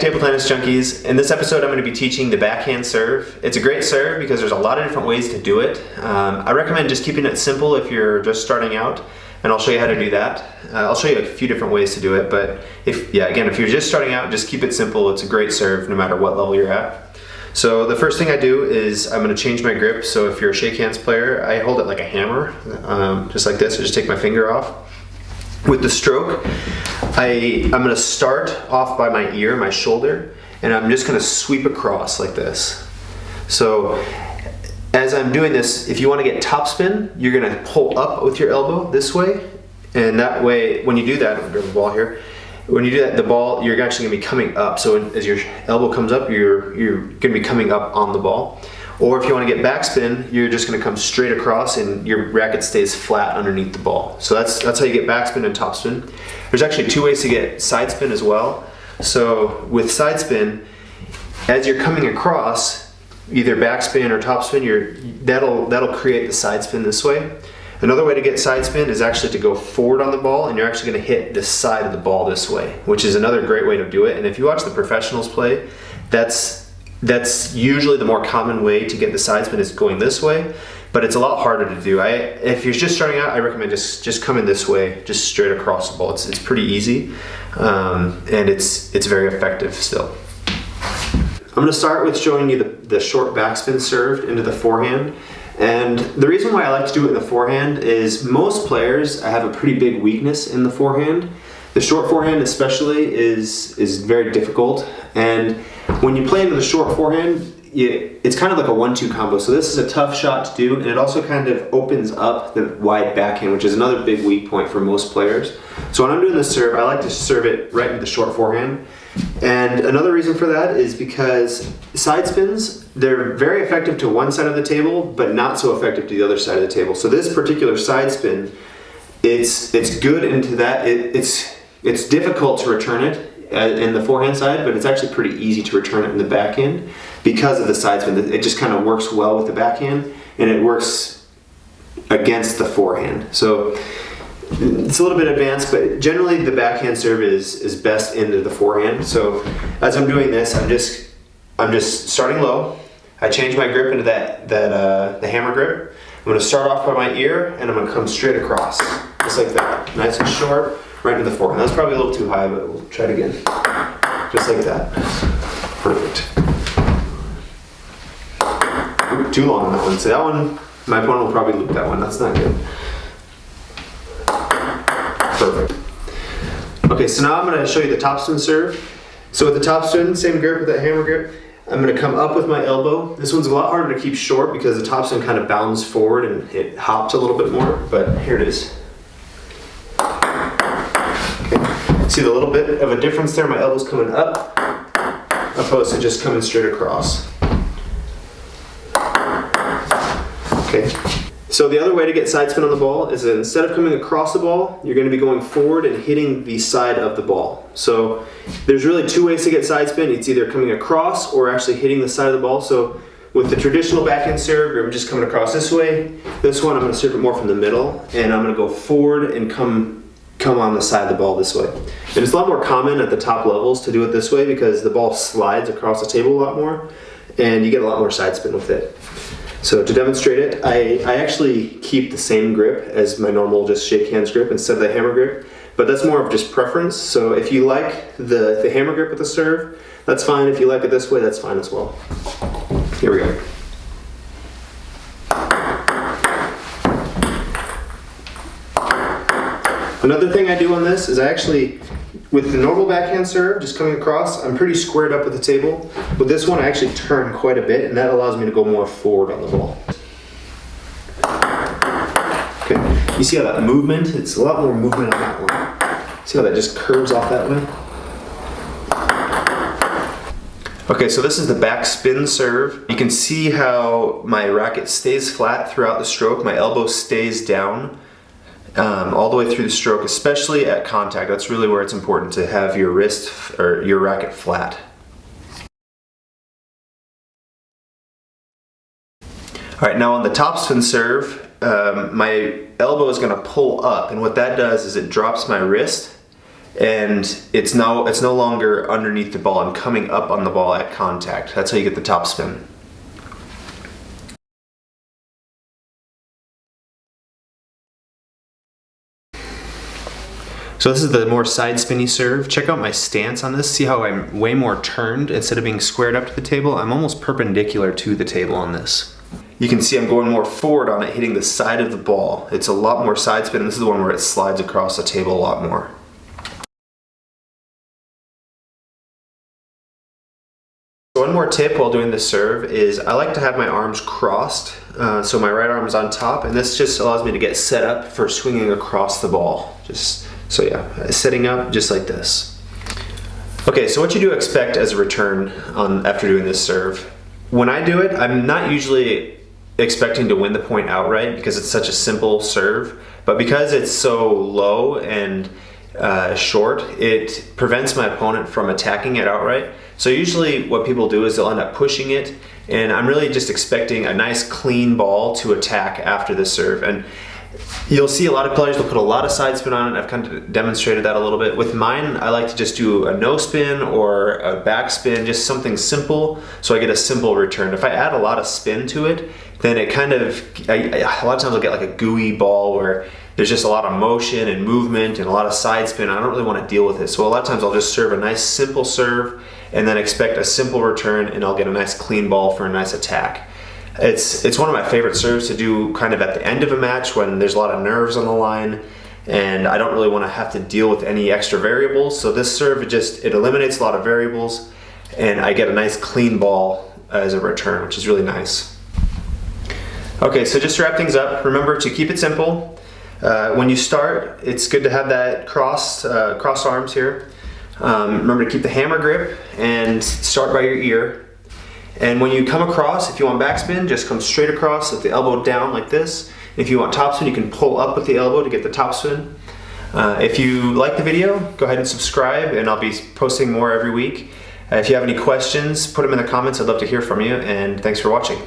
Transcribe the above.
Table Tennis Junkies. In this episode I'm going to be teaching the backhand serve. It's a great serve because there's a lot of different ways to do it. I recommend just keeping it simple if you're just starting out, and I'll show you how to do that. I'll show you a few different ways to do it, but if you're just starting out, just keep it simple. It's a great serve no matter what level you're at. So the first thing I do is I'm going to change my grip. So if you're a shake hands player, I hold it like a hammer, just like this. I just take my finger off. With the stroke, I'm going to start off by my ear, my shoulder, and I'm just going to sweep across like this. So as I'm doing this, if you want to get topspin, you're going to pull up with your elbow this way, and that way, when you do that, I'm going to the ball here. When you do that, the ball, you're actually going to be coming up. So as your elbow comes up, you're going to be coming up on the ball. Or if you want to get backspin, you're just going to come straight across and your racket stays flat underneath the ball. So that's how you get backspin and topspin. There's actually two ways to get sidespin as well. So with sidespin, as you're coming across, either backspin or topspin, that'll create the sidespin this way. Another way to get sidespin is actually to go forward on the ball, and you're actually going to hit the side of the ball this way, which is another great way to do it. And if you watch the professionals play, that's usually the more common way to get the sidespin is going this way, but it's a lot harder to do. If you're just starting out, I recommend just coming this way, just straight across the ball. It's pretty easy, and it's very effective still. I'm going to start with showing you the short backspin serve into the forehand. And the reason why I like to do it in the forehand is most players have a pretty big weakness in the forehand. The short forehand especially is very difficult, and when you play into the short forehand, it's kind of like a 1-2 combo. So this is a tough shot to do, and it also kind of opens up the wide backhand, which is another big weak point for most players. So when I'm doing this serve, I like to serve it right into the short forehand. And another reason for that is because side spins, they're very effective to one side of the table, but not so effective to the other side of the table. So this particular side spin, it's good into that. It's difficult to return it in the forehand side, but it's actually pretty easy to return it in the backhand because of the side spin. It just kind of works well with the backhand, and it works against the forehand. So it's a little bit advanced, but generally the backhand serve is best into the forehand. So as I'm doing this, I'm just starting low. I change my grip into the hammer grip. I'm going to start off by my ear, and I'm going to come straight across, just like that, nice and short, right into the forehand. That's probably a little too high, but we'll try it again, just like that. Perfect. Ooh, too long on that one. So that one, my opponent will probably loop that one. That's not good. Perfect. Okay, so now I'm going to show you the topspin serve. So with the topspin, same grip with that hammer grip, I'm going to come up with my elbow. This one's a lot harder to keep short because the topspin kind of bounds forward and it hops a little bit more, but here it is. Okay. See the little bit of a difference there? My elbow's coming up opposed to just coming straight across. Okay. So the other way to get side spin on the ball is that instead of coming across the ball, you're going to be going forward and hitting the side of the ball. So there's really two ways to get side spin. It's either coming across or actually hitting the side of the ball. So with the traditional backhand serve, I'm just coming across this way. This one, I'm going to serve it more from the middle, and I'm going to go forward and come on the side of the ball this way. And it's a lot more common at the top levels to do it this way because the ball slides across the table a lot more, and you get a lot more side spin with it. So to demonstrate it, I actually keep the same grip as my normal just shake hands grip instead of the hammer grip, but that's more of just preference. So if you like the hammer grip with the serve, that's fine. If you like it this way, that's fine as well. Here we go. Another thing I do on this is I actually, with the normal backhand serve, just coming across, I'm pretty squared up with the table. With this one, I actually turn quite a bit, and that allows me to go more forward on the ball. Okay, you see how that movement? It's a lot more movement on that one. See how that just curves off that way? Okay, so this is the backspin serve. You can see how my racket stays flat throughout the stroke. My elbow stays down all the way through the stroke, especially at contact. That's really where it's important to have your wrist or your racket flat. All right, now on the topspin serve, my elbow is going to pull up, and what that does is it drops my wrist and it's no longer underneath the ball. I'm coming up on the ball at contact. That's how you get the topspin. So this is the more side spinny serve. Check out my stance on this. See how I'm way more turned instead of being squared up to the table? I'm almost perpendicular to the table on this. You can see I'm going more forward on it, hitting the side of the ball. It's a lot more side spin, and this is the one where it slides across the table a lot more. One more tip while doing this serve is I like to have my arms crossed, so my right arm is on top, and this just allows me to get set up for swinging across the ball. So yeah, setting up just like this. Okay, so what you do expect as a return after doing this serve. When I do it, I'm not usually expecting to win the point outright because it's such a simple serve, but because it's so low and short, it prevents my opponent from attacking it outright. So usually what people do is they'll end up pushing it, and I'm really just expecting a nice clean ball to attack after the serve. And you'll see a lot of players will put a lot of side spin on it. I've kind of demonstrated that a little bit. With mine, I like to just do a no spin or a backspin, just something simple, so I get a simple return. If I add a lot of spin to it, then it kind of, a lot of times I'll get like a gooey ball where there's just a lot of motion and movement and a lot of side spin. I don't really want to deal with it. So a lot of times I'll just serve a nice simple serve and then expect a simple return, and I'll get a nice clean ball for a nice attack. It's one of my favorite serves to do kind of at the end of a match when there's a lot of nerves on the line and I don't really want to have to deal with any extra variables. So this serve, it eliminates a lot of variables, and I get a nice clean ball as a return, which is really nice. Okay, so just to wrap things up, remember to keep it simple. When you start, it's good to have that crossed arms here. Remember to keep the hammer grip and start by your ear. And when you come across, if you want backspin, just come straight across with the elbow down like this. If you want topspin, you can pull up with the elbow to get the topspin. If you like the video, go ahead and subscribe, and I'll be posting more every week. If you have any questions, put them in the comments. I'd love to hear from you, and thanks for watching.